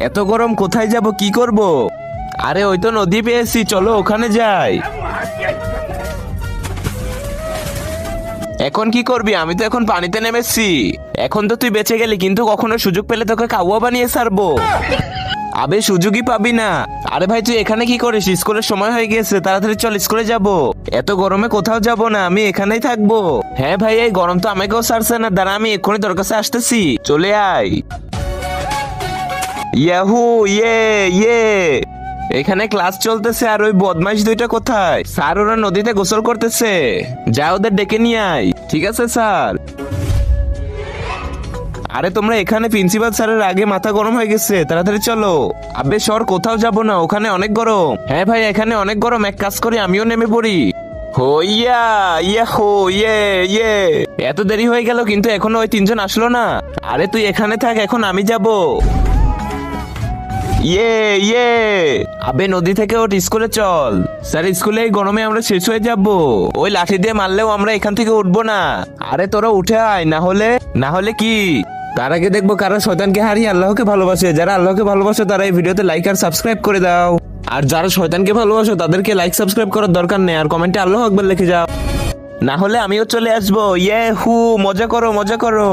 এত গরম কোথায় যাব কি করব? আরে ওই তো নদী পেয়েছি, চলো ওখানে যাই। এখন কি করবি? আমি তো এখন পানিতে নেমেছি। এখন তো তুই বেঁচে গেলি, কিন্তু কখনো সুযোগ পেলে তোকে কাউয়া বানিয়ে ছাড়বো। আবে সুযোগই পাবি না। আরে ভাই তুই এখানে কি করিস? স্কুলের সময় হয়ে গেছে, তাড়াতাড়ি চল স্কুলে যাব। এত গরমে কোথাও যাব না, আমি এখানেই থাকবো। হ্যাঁ ভাই, এই গরম তো আমাকেও ছাড়ছে না, দাঁড়া আমি এক্ষুনি তোর কাছে আসতেছি, চলে আয়। ইয়াহু ইয়ে ইয়ে। এখানে ক্লাস চলতেছে, আর ওই বদমাইশ দুইটা কোথায়? স্যার ওরা নদীতে গোসল করতেছে, যা ওদের ডেকে নিয়ে আয়। ঠিক আছে স্যার। আরে তোমরা এখানে, প্রিন্সিপাল স্যারের আগে মাথা গরম হয়ে গেছে, তাড়াতাড়ি চলো। আবে সর, কোথাও যাব না, ওখানে অনেক গরম। হ্যাঁ ভাই এখানে অনেক গরম, এক কাজ করি আমিও নেমে পড়ি। হইয়া ইয়া হো ইয়ে ইয়ে। এত দেরি হয়ে গেল কিন্তু এখনো ওই তিনজন আসলো না। আরে তুই এখানে থাক, এখন আমি যাব। ইয়ে ইয়ে। আবে নদী থেকে ওঠ, স্কুলে চল। স্যার স্কুলে এই গরমে আমরা শেষ হয়ে যাব, ওই লাঠি দিয়ে মারলেও আমরা এখান থেকে উঠবো না। আরে তোরা উঠে আয়, না হলে কি? তার আগে দেখবো কারা শয়তানকে হারিয়ে আল্লাহকে ভালোবাসে। যারা আল্লাহকে ভালোবাসে তারা এই ভিডিওতে লাইক আর সাবস্ক্রাইব করে দাও। আর যারা শয়তানকে ভালোবাসো তাদেরকে লাইক সাবস্ক্রাইব করার দরকার নেই, আর কমেন্টে আল্লাহু আকবার লিখে যাও। না হলে আমিও চলে আসবো। ইয়ে হু, মজা করো মজা করো।